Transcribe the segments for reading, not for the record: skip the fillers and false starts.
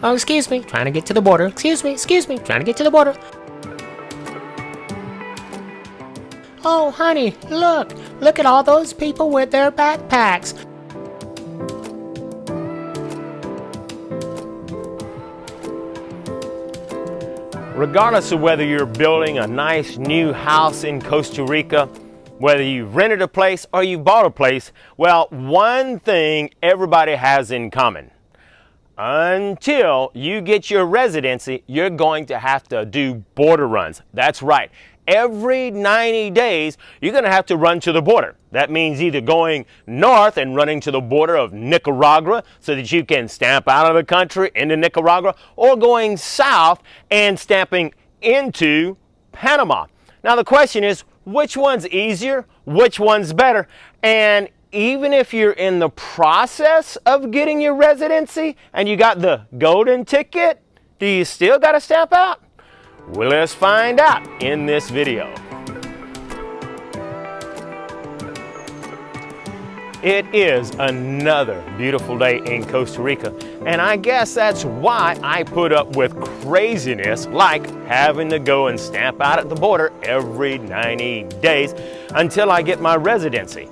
Oh, excuse me, trying to get to the border. Excuse me, trying to get to the border. Oh, honey, look at all those people with their backpacks. Regardless of whether you're building a nice new house in Costa Rica, whether you rented a place or you bought a place, well, one thing everybody has in common. Until you get your residency, you're going to have to do border runs. That's right. Every 90 days, you're going to have to run to the border. That means either going north and running to the border of Nicaragua so that you can stamp out of the country into Nicaragua, or going south and stamping into Panama. Now the question is, which one's easier? Which one's better? And even if you're in the process of getting your residency and you got the golden ticket, do you still got to stamp out? Well, let's find out in this video. It is another beautiful day in Costa Rica, and I guess that's why I put up with craziness like having to go and stamp out at the border every 90 days until I get my residency.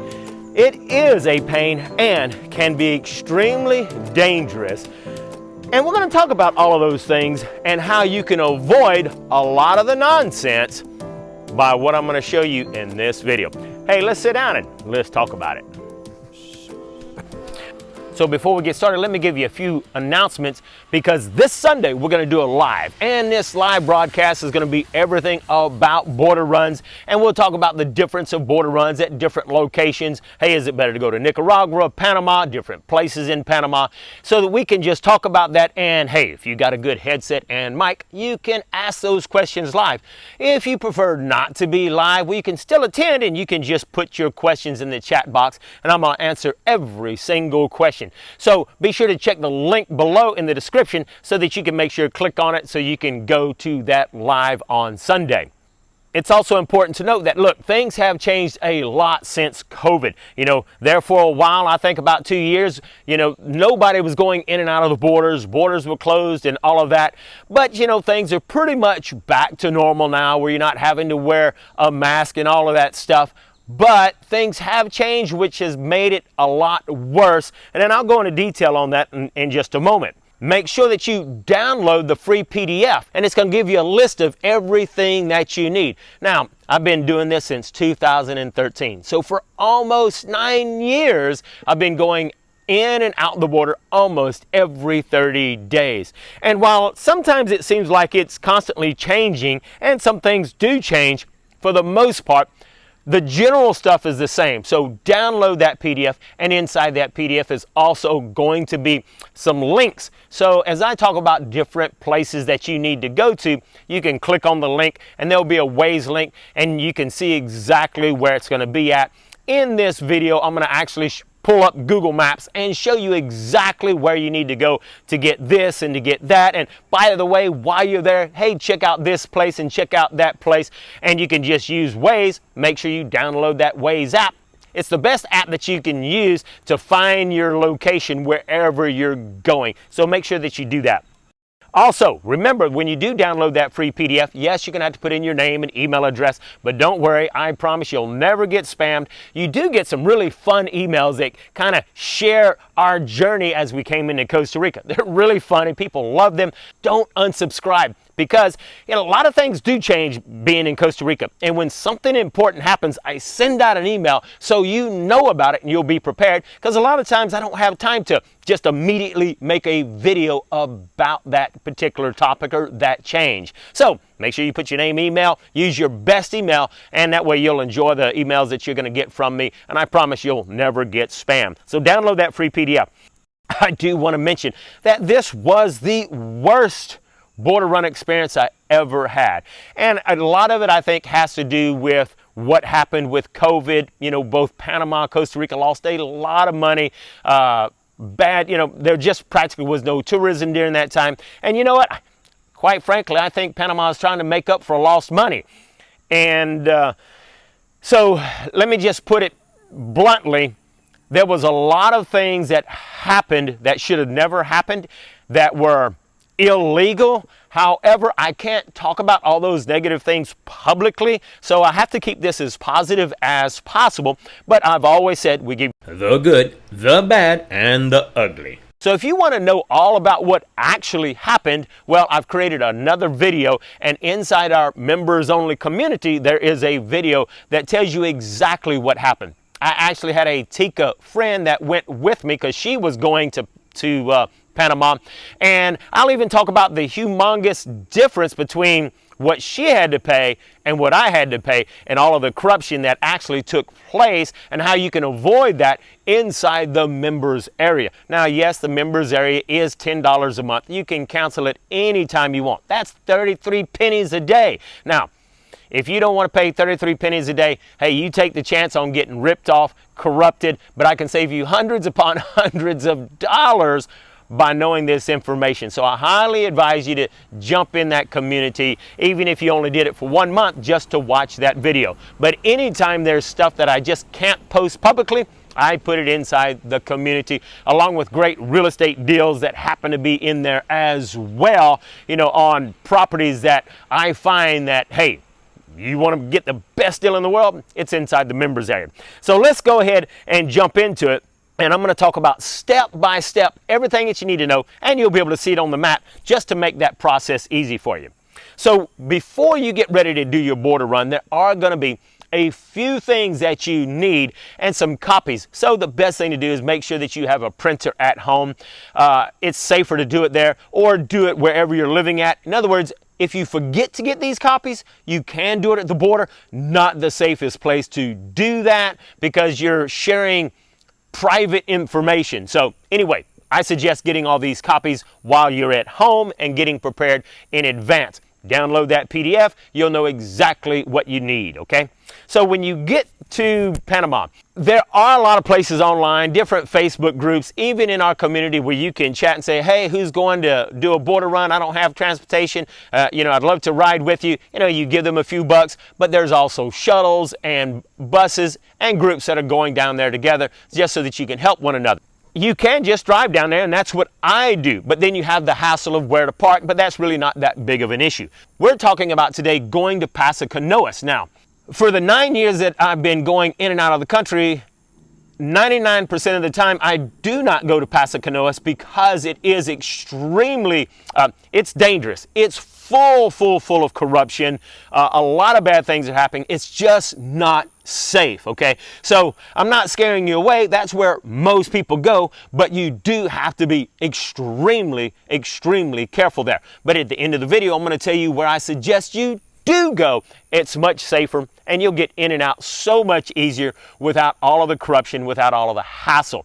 It is a pain and can be extremely dangerous. And we're going to talk about all of those things and how you can avoid a lot of the nonsense by what I'm going to show you in this video. Hey, let's sit down and let's talk about it. So before we get started, let me give you a few announcements, because this Sunday we're going to do a live, and this live broadcast is going to be everything about border runs, and we'll talk about the difference of border runs at different locations. Hey, is it better to go to Nicaragua, Panama, different places in Panama, so that we can just talk about that. And hey, if you got a good headset and mic, you can ask those questions live. If you prefer not to be live, well, you can still attend and you can just put your questions in the chat box, and I'm going to answer every single question. So be sure to check the link below in the description so that you can make sure to click on it so you can go to that live on Sunday. It's also important to note that, look, things have changed a lot since COVID. There for a while, I think about 2 years, nobody was going in and out of the borders. Borders were closed and all of that. But, things are pretty much back to normal now, where you're not having to wear a mask and all of that stuff. But things have changed, which has made it a lot worse. And then I'll go into detail on that in just a moment. Make sure that you download the free PDF, and it's going to give you a list of everything that you need. Now, I've been doing this since 2013. So for almost 9 years, I've been going in and out the border almost every 30 days. And while sometimes it seems like it's constantly changing, and some things do change, for the most part, the general stuff is the same. So download that PDF, and inside that PDF is also going to be some links. So as I talk about different places that you need to go to, you can click on the link and there'll be a Waze link, and you can see exactly where it's going to be at. In this video, I'm going to actually pull up Google Maps and show you exactly where you need to go to get this and to get that. And by the way, while you're there, hey, check out this place and check out that place. And you can just use Waze. Make sure you download that Waze app. It's the best app that you can use to find your location wherever you're going. So make sure that you do that. Also, remember, when you do download that free PDF, yes, you're going to have to put in your name and email address, but don't worry, I promise you'll never get spammed. You do get some really fun emails that kind of share our journey as we came into Costa Rica. They're really funny. People love them. Don't unsubscribe, because a lot of things do change being in Costa Rica. And when something important happens, I send out an email so you know about it and you'll be prepared, because a lot of times I don't have time to just immediately make a video about that particular topic or that change. So make sure you put your name, email, use your best email, and that way you'll enjoy the emails that you're going to get from me, and I promise you'll never get spammed. So download that free PDF. I do want to mention that this was the worst border run experience I ever had. And a lot of it, I think, has to do with what happened with COVID. Both Panama and Costa Rica lost a lot of money. There just practically was no tourism during that time. And you know what? Quite frankly, I think Panama is trying to make up for lost money. And so let me just put it bluntly. There was a lot of things that happened that should have never happened, that were illegal. However, I can't talk about all those negative things publicly, so I have to keep this as positive as possible. But I've always said we give the good, the bad, and the ugly. So if you want to know all about what actually happened, well, I've created another video, and inside our members only community, there is a video that tells you exactly what happened. I actually had a Tika friend that went with me because she was going to Panama, and I'll even talk about the humongous difference between what she had to pay and what I had to pay, and all of the corruption that actually took place, and how you can avoid that inside the members area. Now, yes, the members area is $10 a month. You can cancel it anytime you want. That's 33 pennies a day. Now, if you don't want to pay 33 pennies a day, hey, you take the chance on getting ripped off, corrupted, but I can save you hundreds upon hundreds of dollars by knowing this information. So I highly advise you to jump in that community, even if you only did it for 1 month, just to watch that video. But anytime there's stuff that I just can't post publicly, I put it inside the community, along with great real estate deals that happen to be in there as well, you know, on properties that I find that, hey, you want to get the best deal in the world, it's inside the members area. So let's go ahead and jump into it. And I'm going to talk about step by step everything that you need to know, and you'll be able to see it on the map just to make that process easy for you. So before you get ready to do your border run, there are going to be a few things that you need and some copies. So the best thing to do is make sure that you have a printer at home. It's safer to do it there, or do it wherever you're living at. In other words, if you forget to get these copies, you can do it at the border. Not the safest place to do that, because you're sharing private information. So anyway, I suggest getting all these copies while you're at home and getting prepared in advance. Download that PDF, you'll know exactly what you need, okay? So when you get to Panama, there are a lot of places online, different Facebook groups, even in our community, where you can chat and say, hey, who's going to do a border run? I don't have transportation. You know, I'd love to ride with you. You know, you give them a few bucks, but there's also shuttles and buses and groups that are going down there together just so that you can help one another. You can just drive down there, and that's what I do. But then you have the hassle of where to park, but that's really not that big of an issue. We're talking about today going to Paso Canoas. Now, for the 9 years that I've been going in and out of the country, 99% of the time I do not go to Paso Canoas, because it is extremely, it's dangerous. It's full of corruption. A lot of bad things are happening. It's just not safe, okay? So I'm not scaring you away. That's where most people go, but you do have to be extremely careful there. But at the end of the video, I'm going to tell you where I suggest you do go. It's much safer, and you'll get in and out so much easier without all of the corruption, without all of the hassle.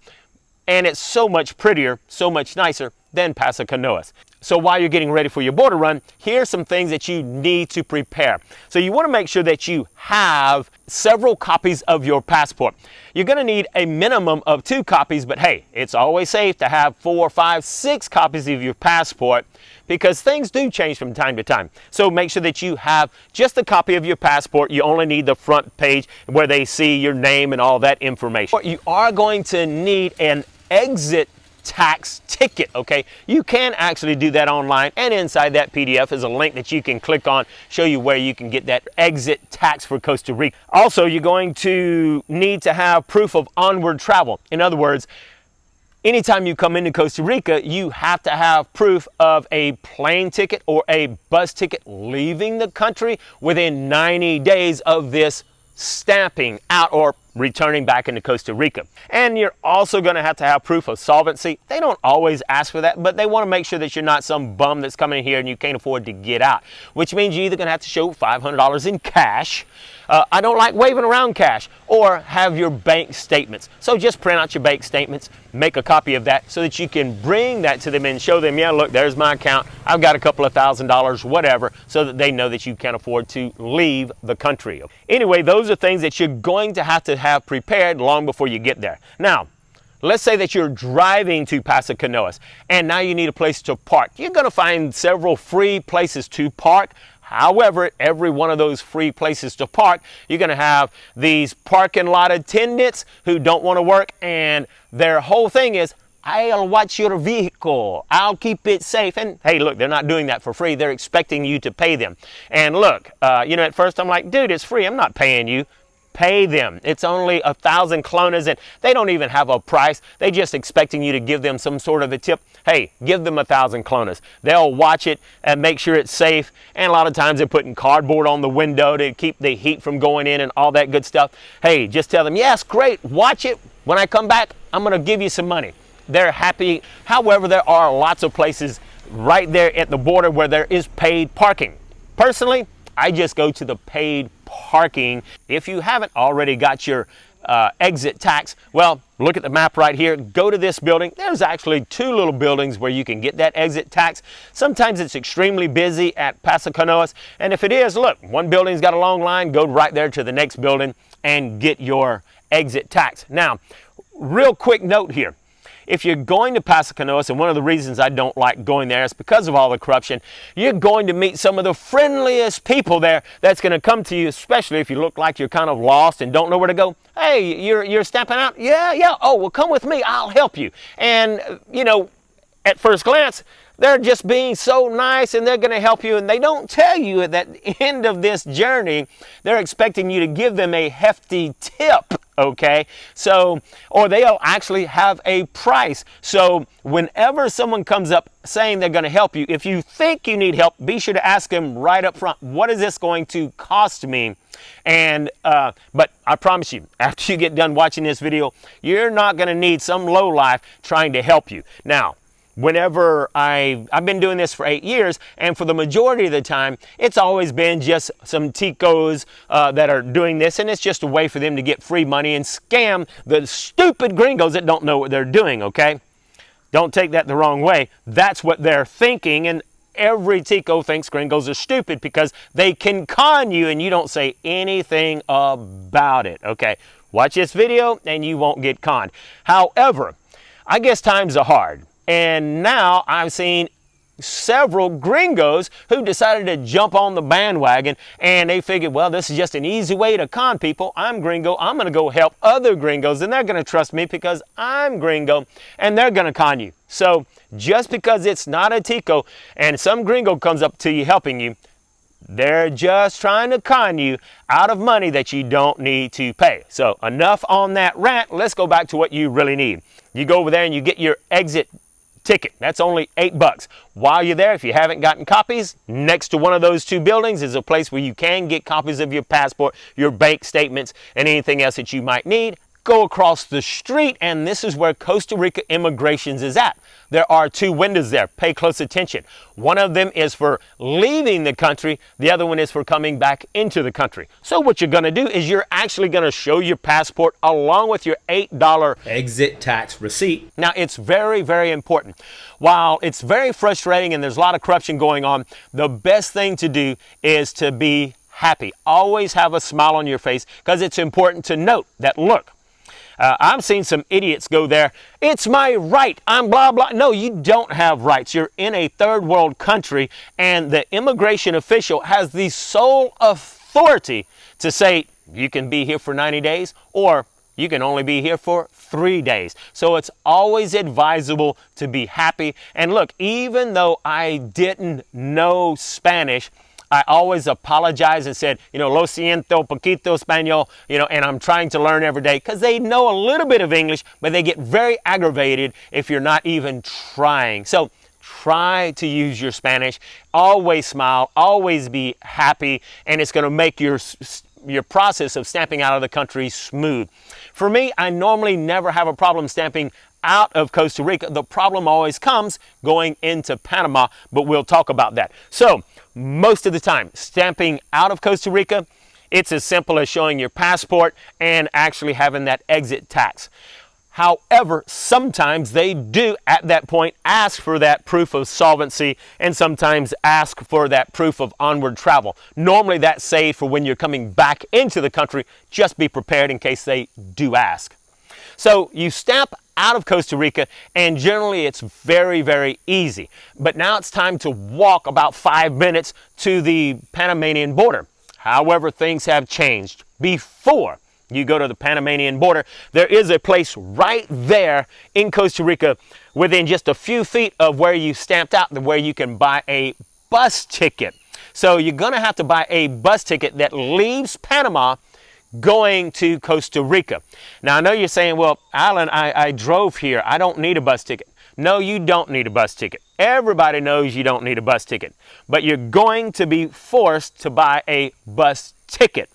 And it's so much prettier, so much nicer than Paso Canoas. So while you're getting ready for your border run, here's some things that you need to prepare. So you want to make sure that you have several copies of your passport. You're going to need a minimum of 2 copies, but hey, it's always safe to have 4, 5, 6 copies of your passport, because things do change from time to time. So make sure that you have just a copy of your passport. You only need the front page where they see your name and all that information. You are going to need an exit tax ticket, okay? You can actually do that online, and inside that PDF is a link that you can click on, show you where you can get that exit tax for Costa Rica. Also, you're going to need to have proof of onward travel. In other words, anytime you come into Costa Rica, you have to have proof of a plane ticket or a bus ticket leaving the country within 90 days of this stamping out or returning back into Costa Rica. And you're also going to have proof of solvency. They don't always ask for that, but they want to make sure that you're not some bum that's coming in here and you can't afford to get out, which means you're either going to have to show $500 in cash. I don't like waving around cash, or have your bank statements. So just print out your bank statements, make a copy of that so that you can bring that to them and show them, yeah, look, there's my account. I've got a couple of $1,000s, whatever, so that they know that you can afford to leave the country. Anyway, those are things that you're going to have prepared long before you get there. Now, let's say that you're driving to Paso Canoas, and now you need a place to park. You're going to find several free places to park. However, at every one of those free places to park, you're going to have these parking lot attendants who don't want to work, and their whole thing is, I'll watch your vehicle. I'll keep it safe. And hey, look, they're not doing that for free. They're expecting you to pay them. And look, at first I'm like, dude, it's free. I'm not paying you. Pay them. It's only 1,000 clonas, and they don't even have a price. They just expecting you to give them some sort of a tip. Hey, give them 1,000 clonas. They'll watch it and make sure it's safe. And a lot of times they're putting cardboard on the window to keep the heat from going in and all that good stuff. Hey, just tell them, yes, great, watch it. When I come back, I'm gonna give you some money. They're happy. However, there are lots of places right there at the border where there is paid parking. Personally, I just go to the paid parking. If you haven't already got your exit tax, well, look at the map right here. Go to this building. There's actually 2 little buildings where you can get that exit tax. Sometimes it's extremely busy at Paso Canoas, and if it is, look, one building's got a long line, go right there to the next building and get your exit tax. Now, real quick note here. If you're going to Paso Canoas, and one of the reasons I don't like going there is because of all the corruption, you're going to meet some of the friendliest people there that's going to come to you, especially if you look like you're kind of lost and don't know where to go. Hey, you're stamping out? Yeah. Oh, well, come with me. I'll help you. And, at first glance, they're just being so nice and they're going to help you. And they don't tell you at the end of this journey, they're expecting you to give them a hefty tip. Okay, so, or they'll actually have a price. So whenever someone comes up saying they're going to help you, if you think you need help, be sure to ask them right up front, what is this going to cost me? And, but I promise you, after you get done watching this video, you're not going to need some lowlife trying to help you. Now, whenever I've been doing this for 8 years, and for the majority of the time, it's always been just some ticos that are doing this, and it's just a way for them to get free money and scam the stupid gringos that don't know what they're doing, okay? Don't take that the wrong way. That's what they're thinking, and every tico thinks gringos are stupid because they can con you and you don't say anything about it, okay? Watch this video and you won't get conned. However, I guess times are hard. And now I've seen several gringos who decided to jump on the bandwagon, and they figured, well, this is just an easy way to con people. I'm gringo. I'm going to go help other gringos, and they're going to trust me because I'm gringo, and they're going to con you. So just because it's not a tico and some gringo comes up to you helping you, they're just trying to con you out of money that you don't need to pay. So enough on that rant. Let's go back to what you really need. You go over there and you get your exit ticket. That's only $8. While you're there, if you haven't gotten copies, next to one of those 2 buildings is a place where you can get copies of your passport, your bank statements, and anything else that you might need. Go across the street, and this is where Costa Rica Immigrations is at. There are 2 windows there. Pay close attention. One of them is for leaving the country. The other one is for coming back into the country. So what you're going to do is you're actually going to show your passport along with your $8 exit tax receipt. Now, it's very, very important. While it's very frustrating and there's a lot of corruption going on, the best thing to do is to be happy. Always have a smile on your face, because it's important to note that, look, I've seen some idiots go there. It's my right. I'm blah, blah. No, you don't have rights. You're in a third world country, and the immigration official has the sole authority to say you can be here for 90 days or you can only be here for 3 days. So it's always advisable to be happy. And look, even though I didn't know Spanish, I always apologize and said, lo siento, poquito español, and I'm trying to learn every day, because they know a little bit of English, but they get very aggravated if you're not even trying. So try to use your Spanish. Always smile, always be happy, and it's going to make your process of stamping out of the country smooth. For me, I normally never have a problem stamping out of Costa Rica. The problem always comes going into Panama, but we'll talk about that. So most of the time, stamping out of Costa Rica, it's as simple as showing your passport and actually having that exit tax. However, sometimes they do at that point ask for that proof of solvency, and sometimes ask for that proof of onward travel. Normally that's saved for when you're coming back into the country. Just be prepared in case they do ask. So you stamp out of Costa Rica, and generally it's very, very easy. But now it's time to walk about 5 minutes to the Panamanian border. However, things have changed. Before, you go to the Panamanian border, there is a place right there in Costa Rica within just a few feet of where you stamped out where you can buy a bus ticket. So you're going to have to buy a bus ticket that leaves Panama going to Costa Rica. Now I know you're saying, well, Alan, I drove here. I don't need a bus ticket. No, you don't need a bus ticket. Everybody knows you don't need a bus ticket, but you're going to be forced to buy a bus ticket.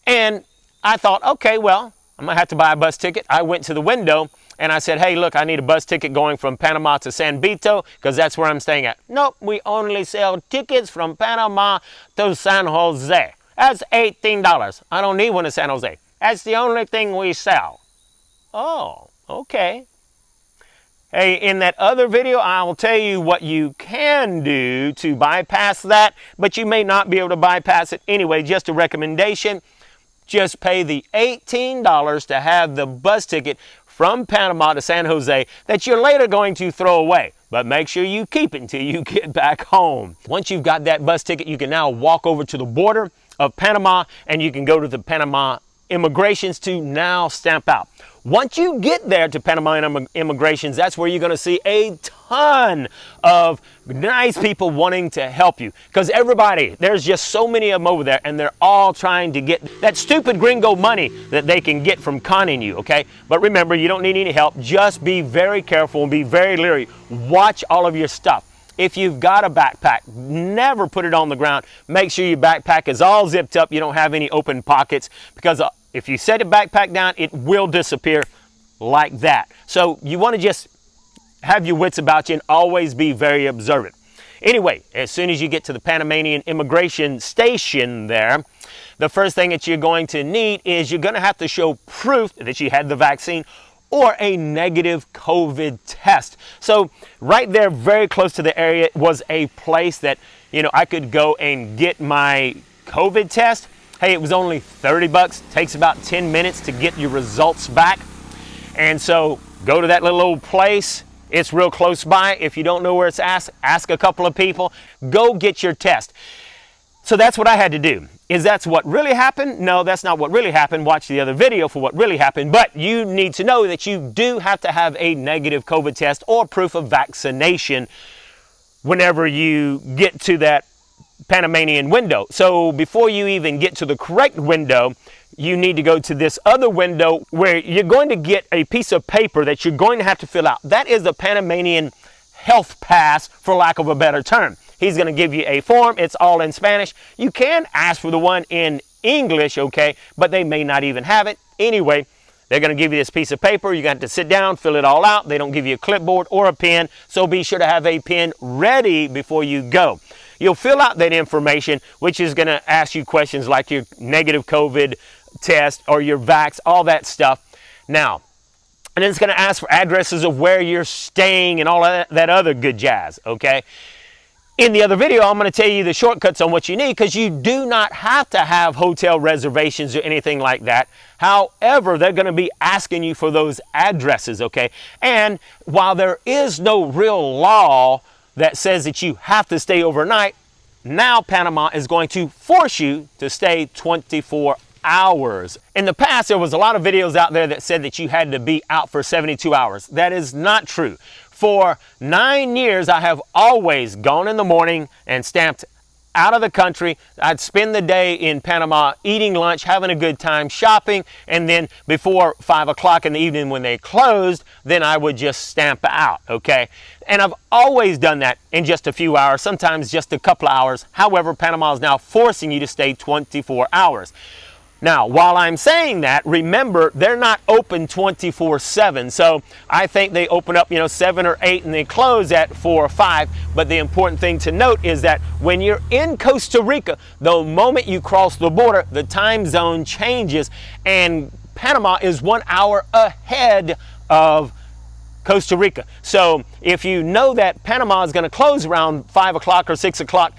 And I thought, okay, well, I'm gonna have to buy a bus ticket. I went to the window and I said, hey, look, I need a bus ticket going from Panama to San Vito because that's where I'm staying at. Nope, we only sell tickets from Panama to San Jose. That's $18. I don't need one in San Jose. That's the only thing we sell. Oh, okay. Hey, in that other video, I will tell you what you can do to bypass that, but you may not be able to bypass it anyway. Just a recommendation, just pay the $18 to have the bus ticket from Panama to San Jose that you're later going to throw away. But make sure you keep it until you get back home. Once you've got that bus ticket, you can now walk over to the border of Panama and you can go to the Panama immigrations to now stamp out. Once you get there to Panama immigrations, that's where you're going to see a ton of nice people wanting to help you. Because everybody, there's just so many of them over there, and they're all trying to get that stupid gringo money that they can get from conning you, okay? But remember, you don't need any help. Just be very careful and be very leery. Watch all of your stuff. If you've got a backpack, never put it on the ground. Make sure your backpack is all zipped up. You don't have any open pockets, because if you set a backpack down, it will disappear like that. So you want to just have your wits about you and always be very observant. Anyway, as soon as you get to the Panamanian immigration station there, the first thing that you're going to need is you're going to have to show proof that you had the vaccine or a negative COVID test. So right there, very close to the area, was a place that, you know, I could go and get my COVID test. Hey, it was only 30 bucks. Takes about 10 minutes to get your results back. And so go to that little old place. It's real close by. If you don't know where it's at, ask a couple of people. Go get your test. So that's what I had to do. Is that what really happened? No, that's not what really happened. Watch the other video for what really happened. But you need to know that you do have to have a negative COVID test or proof of vaccination whenever you get to that Panamanian window. So before you even get to the correct window, you need to go to this other window where you're going to get a piece of paper that you're going to have to fill out. That is the Panamanian health pass, for lack of a better term. He's going to give you a form. It's all in Spanish. You can ask for the one in English, okay, but they may not even have it. Anyway, they're going to give you this piece of paper. You're going to have to sit down, fill it all out. They don't give you a clipboard or a pen, so be sure to have a pen ready before you go. You'll fill out that information, which is going to ask you questions like your negative COVID test or your vax, all that stuff. Now, and then it's going to ask for addresses of where you're staying and all that other good jazz, okay? In the other video, I'm going to tell you the shortcuts on what you need, because you do not have to have hotel reservations or anything like that. However, they're going to be asking you for those addresses, okay? And while there is no real law that says that you have to stay overnight, now Panama is going to force you to stay 24 hours. In the past, there was a lot of videos out there that said that you had to be out for 72 hours. That is not true. For 9 years, I have always gone in the morning and stamped out of the country. I'd spend the day in Panama eating lunch, having a good time, shopping, and then before 5 o'clock in the evening when they closed, then I would just stamp out, okay? And I've always done that in just a few hours, sometimes just a couple of hours. However, Panama is now forcing you to stay 24 hours. Now, while I'm saying that, remember, they're not open 24/7. So I think they open up, 7 or 8 and they close at 4 or 5. But the important thing to note is that when you're in Costa Rica, the moment you cross the border, the time zone changes, and Panama is 1 hour ahead of Costa Rica. So if you know that Panama is going to close around 5 o'clock or 6 o'clock,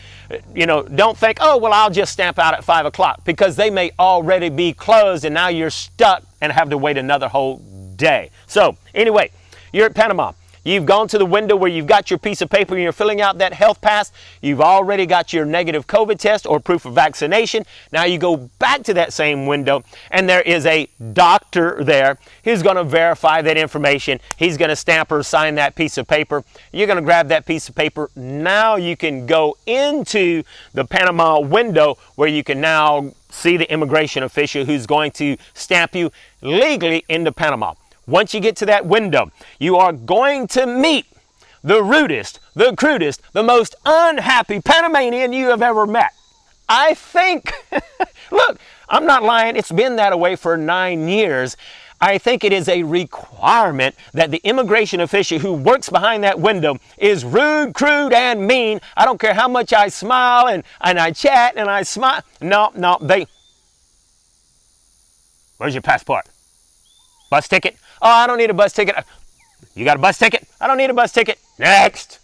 don't think, oh, well, I'll just stamp out at 5 o'clock, because they may already be closed and now you're stuck and have to wait another whole day. So anyway, you're at Panama. You've gone to the window where you've got your piece of paper and you're filling out that health pass. You've already got your negative COVID test or proof of vaccination. Now you go back to that same window and there is a doctor there who's going to verify that information. He's going to stamp or sign that piece of paper. You're going to grab that piece of paper. Now you can go into the Panama window where you can now see the immigration official who's going to stamp you legally into Panama. Once you get to that window, you are going to meet the rudest, the crudest, the most unhappy Panamanian you have ever met. I think, look, I'm not lying, it's been that way for 9 years. I think it is a requirement that the immigration official who works behind that window is rude, crude, and mean. I don't care how much I smile and I chat and I smile. No, where's your passport? Bus ticket? Oh, I don't need a bus ticket. You got a bus ticket? I don't need a bus ticket. Next.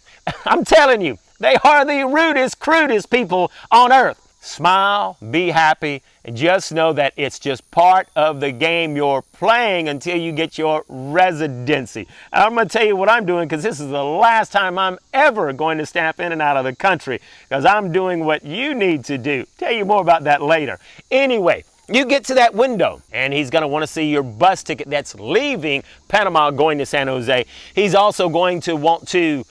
I'm telling you, they are the rudest, crudest people on earth. Smile, be happy, and just know that it's just part of the game you're playing until you get your residency. I'm going to tell you what I'm doing because this is the last time I'm ever going to stamp in and out of the country because I'm doing what you need to do. Tell you more about that later. Anyway, you get to that window and he's going to want to see your bus ticket that's leaving Panama going to San Jose. He's also going to want to,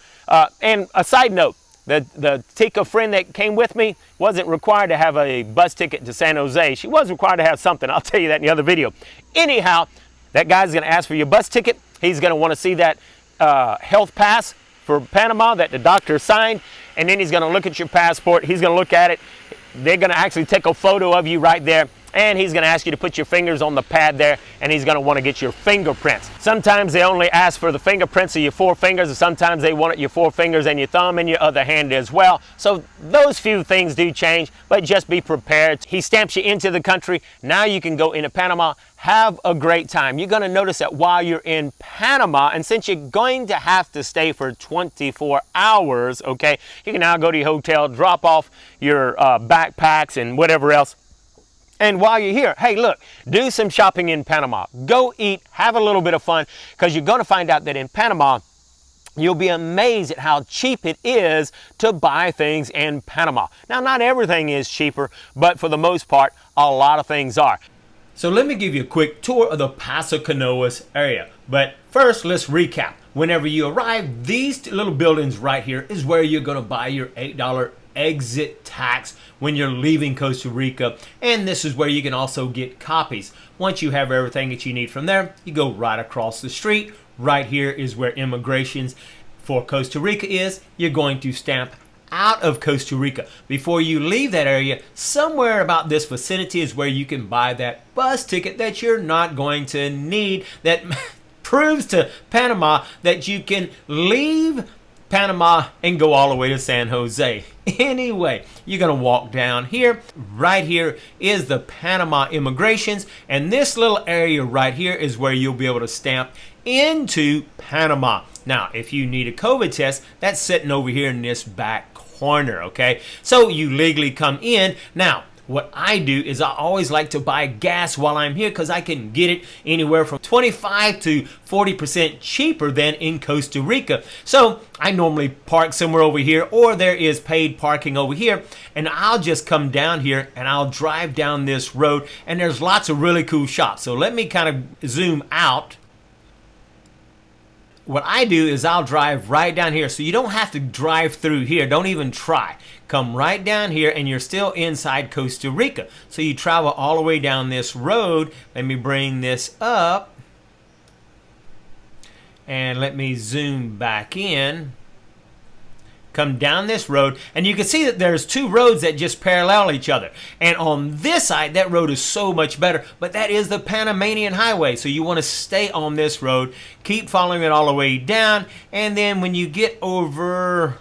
and a side note, the Tika friend that came with me wasn't required to have a bus ticket to San Jose. She was required to have something. I'll tell you that in the other video. Anyhow, that guy's going to ask for your bus ticket. He's going to want to see that health pass for Panama that the doctor signed. And then he's going to look at your passport. He's going to look at it. They're going to actually take a photo of you right there. And he's going to ask you to put your fingers on the pad there, and he's going to want to get your fingerprints. Sometimes they only ask for the fingerprints of your 4 fingers, and sometimes they want it your 4 fingers and your thumb and your other hand as well. So those few things do change, but just be prepared. He stamps you into the country. Now you can go into Panama. Have a great time. You're going to notice that while you're in Panama, and since you're going to have to stay for 24 hours, okay, you can now go to your hotel, drop off your backpacks and whatever else. And while you're here, hey, look, do some shopping in Panama. Go eat, have a little bit of fun, because you're going to find out that in Panama, you'll be amazed at how cheap it is to buy things in Panama. Now, not everything is cheaper, but for the most part, a lot of things are. So let me give you a quick tour of the Paso Canoas area. But first, let's recap. Whenever you arrive, these little buildings right here is where you're going to buy your $8 exit tax when you're leaving Costa Rica, and this is where you can also get copies. Once you have everything that you need from there, you go right across the street. Right here is where immigrations for Costa Rica is. You're going to stamp out of Costa Rica. Before you leave that area, somewhere about this vicinity is where you can buy that bus ticket that you're not going to need, that proves to Panama that you can leave Panama and go all the way to San Jose. Anyway, you're going to walk down here. Right here is the Panama immigrations, and this little area right here is where you'll be able to stamp into Panama. Now, if you need a COVID test, that's sitting over here in this back corner, okay? So you legally come in. Now, what I do is I always like to buy gas while I'm here because I can get it anywhere from 25 to 40% cheaper than in Costa Rica. So I normally park somewhere over here, or there is paid parking over here, and I'll just come down here and I'll drive down this road, and there's lots of really cool shops. So let me kind of zoom out. What I do is I'll drive right down here, so you don't have to drive through here. Don't even try. Come right down here and you're still inside Costa Rica. So you travel all the way down this road. Let me bring this up and let me zoom back in. Come down this road, and you can see that there's 2 roads that just parallel each other. And on this side, that road is so much better, but that is the Panamanian highway. So you want to stay on this road, keep following it all the way down, and then when you get over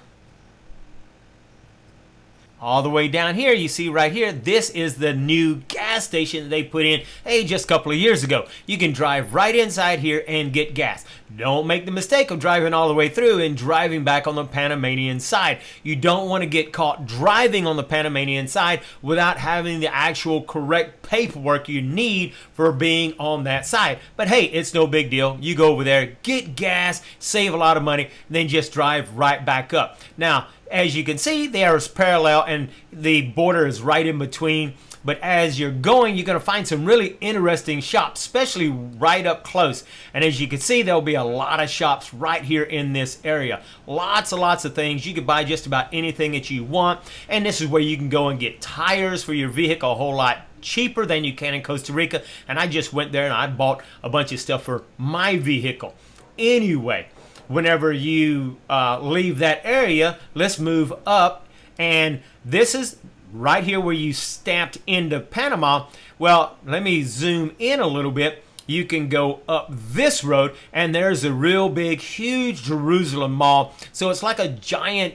all the way down here, you see right here, this is the new gas gas station that they put in, hey, just a couple of years ago. You can drive right inside here and get gas. Don't make the mistake of driving all the way through and driving back on the Panamanian side. You don't want to get caught driving on the Panamanian side without having the actual correct paperwork you need for being on that side. But hey, it's no big deal. You go over there, get gas, save a lot of money, then just drive right back up. Now, as you can see, they are parallel and the border is right in between. But as you're going, you're going to find some really interesting shops, especially right up close. And as you can see, there'll be a lot of shops right here in this area. Lots and lots of things. You can buy just about anything that you want. And this is where you can go and get tires for your vehicle a whole lot cheaper than you can in Costa Rica. And I just went there and I bought a bunch of stuff for my vehicle. Anyway, whenever you leave that area, let's move up. And this is right here where you stamped into Panama. Well, let me zoom in a little bit. You can go up this road and there's a real big, huge Jerusalem mall. So it's like a giant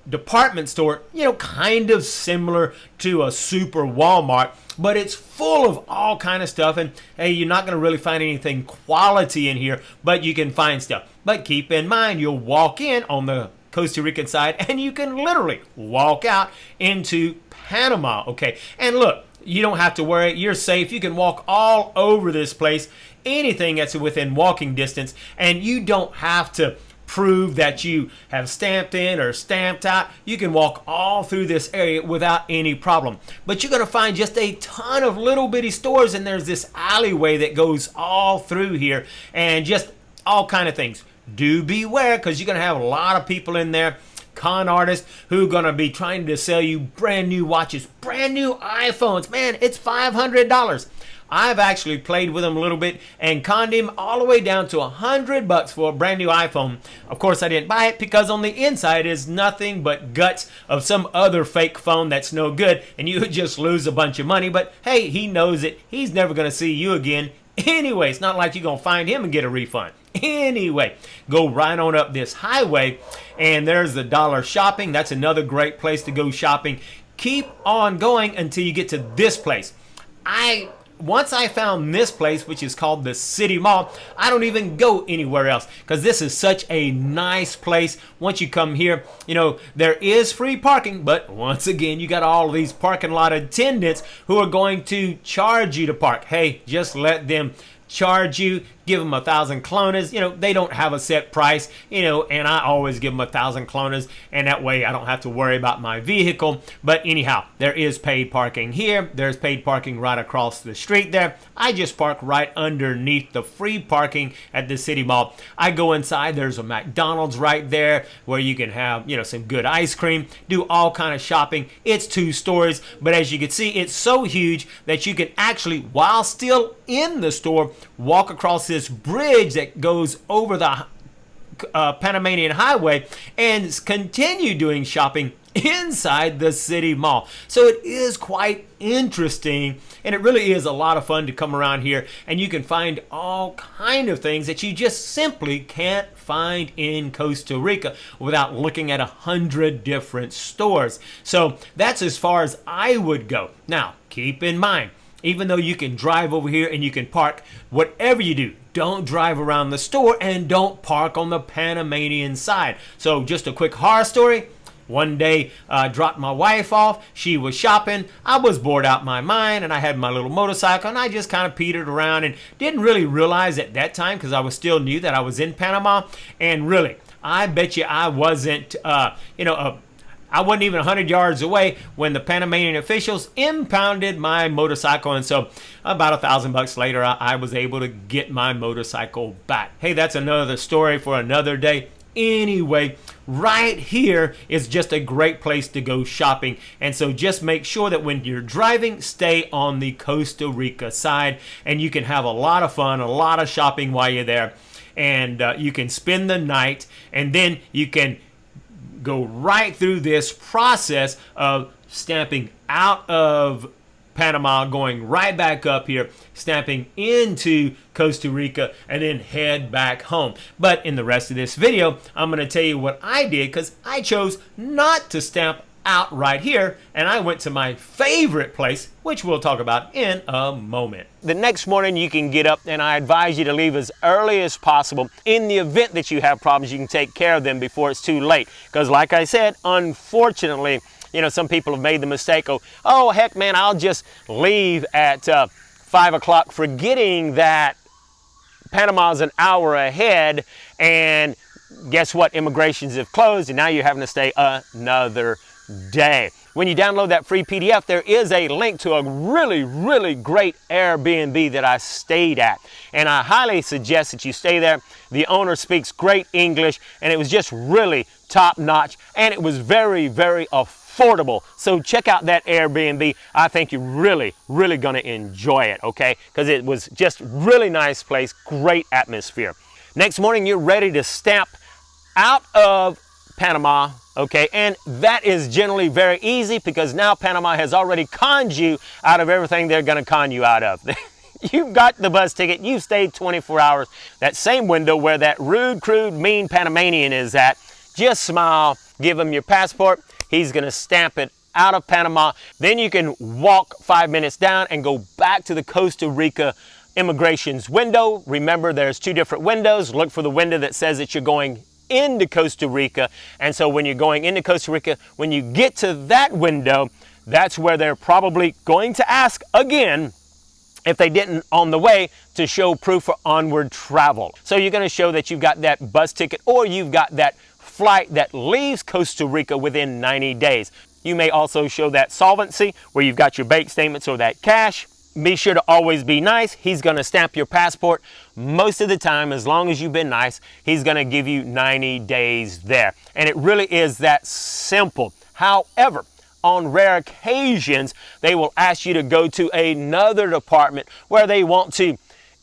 department store, you know, kind of similar to a super Walmart, but it's full of all kind of stuff. And hey, you're not going to really find anything quality in here, but you can find stuff. But keep in mind, you'll walk in on the Costa Rican side and you can literally walk out into Panama. Okay, and look, you don't have to worry, you're safe. You can walk all over this place, anything that's within walking distance, and you don't have to prove that you have stamped in or stamped out. You can walk all through this area without any problem. But you're going to find just a ton of little bitty stores, and there's this alleyway that goes all through here and just all kind of things. Do beware, because you're going to have a lot of people in there, con artists, who are going to be trying to sell you brand new watches, brand new iPhones. Man, it's $500. I've actually played with them a little bit and conned him all the way down to $100 for a brand new iPhone. Of course, I didn't buy it because on the inside is nothing but guts of some other fake phone that's no good, and you would just lose a bunch of money. But hey, he knows it. He's never going to see you again. Anyway, it's not like you're going to find him and get a refund. Anyway, go right on up this highway and there's the Dollar Shopping. That's another great place to go shopping. Keep on going until you get to this place. Once I found this place, which is called the City Mall, I don't even go anywhere else because this is such a nice place. Once you come here, you know, there is free parking, but once again, you got all of these parking lot attendants who are going to charge you to park. Hey, just let them charge you. Give them 1,000 clonas. You know, they don't have a set price, you know, and I always give them 1,000 clonas, and that way I don't have to worry about my vehicle. But anyhow, there is paid parking here. There's paid parking right across the street there. I just park right underneath the free parking at the City Mall. I go inside. There's a McDonald's right there where you can have, you know, some good ice cream, do all kind of shopping. It's 2 stories, but as you can see, it's so huge that you can actually, while still in the store, walk across this bridge that goes over the Panamanian highway and continue doing shopping inside the City Mall. So it is quite interesting, and it really is a lot of fun to come around here, and you can find all kind of things that you just simply can't find in Costa Rica without looking at 100 different stores. So that's as far as I would go. Now, keep in mind, even though you can drive over here and you can park, whatever you do, don't drive around the store and don't park on the Panamanian side. So just a quick horror story. One day, I dropped my wife off. She was shopping. I was bored out my mind, and I had my little motorcycle, and I just kind of petered around and didn't really realize at that time, because I was still new, that I was in Panama. And really, I bet you I wasn't, I wasn't even 100 yards away when the Panamanian officials impounded my motorcycle. And so about $1,000 later, I was able to get my motorcycle back. Hey, that's another story for another day. Anyway, right here is just a great place to go shopping. And so just make sure that when you're driving, stay on the Costa Rica side, and you can have a lot of fun, a lot of shopping while you're there. And you can spend the night, and then you can go right through this process of stamping out of Panama, going right back up here, stamping into Costa Rica, and then head back home. But in the rest of this video, I'm going to tell you what I did, because I chose not to stamp out right here, and I went to my favorite place, which we'll talk about in a moment. The next morning you can get up, and I advise you to leave as early as possible. In the event that you have problems, you can take care of them before it's too late. Because like I said, unfortunately, you know, some people have made the mistake of, oh, heck, man, I'll just leave at 5 o'clock, forgetting that Panama's an hour ahead, and guess what? Immigrations have closed, and now you're having to stay another day. When you download that free PDF, there is a link to a really great Airbnb that I stayed at, and I highly suggest that you stay there. The owner speaks great English, and it was just really top notch, and it was very affordable. So check out that Airbnb. I think you're really going to enjoy it, okay? Because it was just really nice place, great atmosphere. Next morning, you're ready to stamp out of Panama, okay? And that is generally very easy because now Panama has already conned you out of everything they're going to con you out of. You've got the bus ticket, you've stayed 24 hours, that same window where that rude, crude, mean Panamanian is at. Just smile, give him your passport, he's going to stamp it out of Panama. Then you can walk 5 minutes down and go back to the Costa Rica immigration's window. Remember, there's two different windows. Look for the window that says that you're going into Costa Rica. And so when you're going into Costa Rica, when you get to that window, that's where they're probably going to ask again, if they didn't on the way, to show proof of onward travel. So you're going to show that you've got that bus ticket or you've got that flight that leaves Costa Rica within 90 days. You may also show that solvency where you've got your bank statements or that cash. Be sure to always be nice. He's going to stamp your passport. Most of the time, as long as you've been nice, he's going to give you 90 days there. And it really is that simple. However, on rare occasions, they will ask you to go to another department where they want to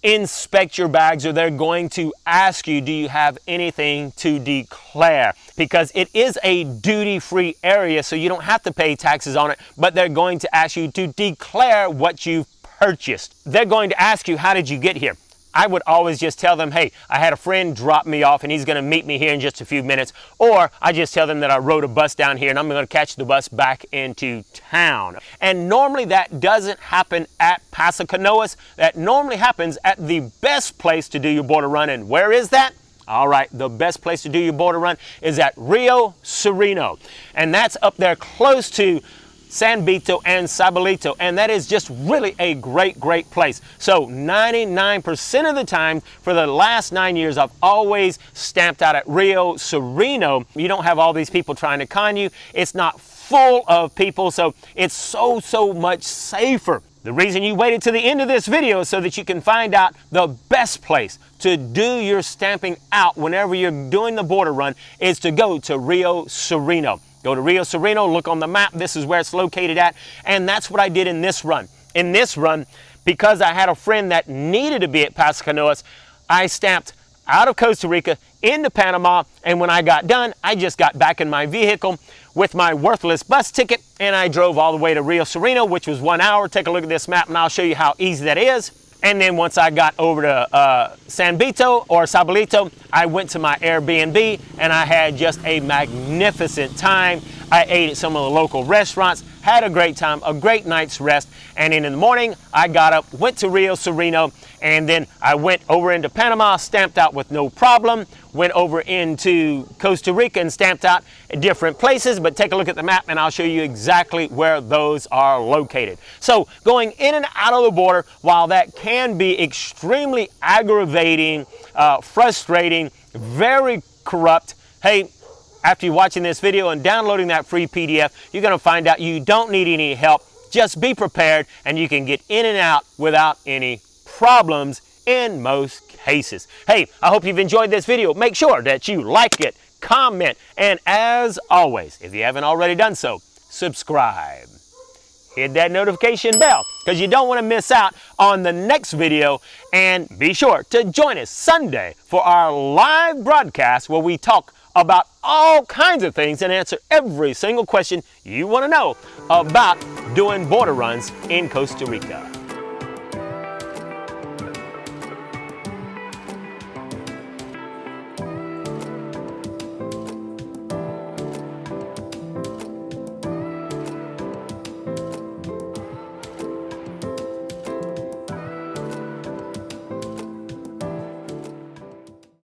inspect your bags, or they're going to ask you, do you have anything to declare? Because it is a duty-free area, so you don't have to pay taxes on it, but they're going to ask you to declare what you've purchased. They're going to ask you, how did you get here? I would always just tell them, hey, I had a friend drop me off and he's going to meet me here in just a few minutes. Or I just tell them that I rode a bus down here and I'm going to catch the bus back into town. And normally that doesn't happen at Paso Canoas. That normally happens at the best place to do your border run. And where is that? All right, the best place to do your border run is at Rio Sereno. And that's up there close to San Vito and Sabalito, and that is just really a great place. So 99% of the time for the last 9 years, I've always stamped out at Rio Sereno. You don't have all these people trying to con you. It's not full of people, so it's so much safer. The reason you waited to the end of this video is so that you can find out the best place to do your stamping out whenever you're doing the border run is to go to Rio Sereno. Go to Rio Sereno, look on the map, this is where it's located at, and that's what I did in this run. In this run, because I had a friend that needed to be at Paso Canoas, I stamped out of Costa Rica into Panama, and when I got done, I just got back in my vehicle with my worthless bus ticket, and I drove all the way to Rio Sereno, which was 1 hour. Take a look at this map, and I'll show you how easy that is. And then once I got over to San Vito or Sabalito, I went to my Airbnb and I had just a magnificent time. I ate at some of the local restaurants, had a great time, a great night's rest. And then in the morning, I got up, went to Rio Sereno, and then I went over into Panama, stamped out with no problem, went over into Costa Rica and stamped out at different places, but take a look at the map and I'll show you exactly where those are located. So going in and out of the border, while that can be extremely aggravating, frustrating, very corrupt, hey, after you're watching this video and downloading that free PDF, you're going to find out you don't need any help. Just be prepared and you can get in and out without any problems in most cases. Hey, I hope you've enjoyed this video. Make sure that you like it, comment, and as always, if you haven't already done so, subscribe. Hit that notification bell because you don't want to miss out on the next video, and be sure to join us Sunday for our live broadcast where we talk about all kinds of things and answer every single question you want to know about doing border runs in Costa Rica.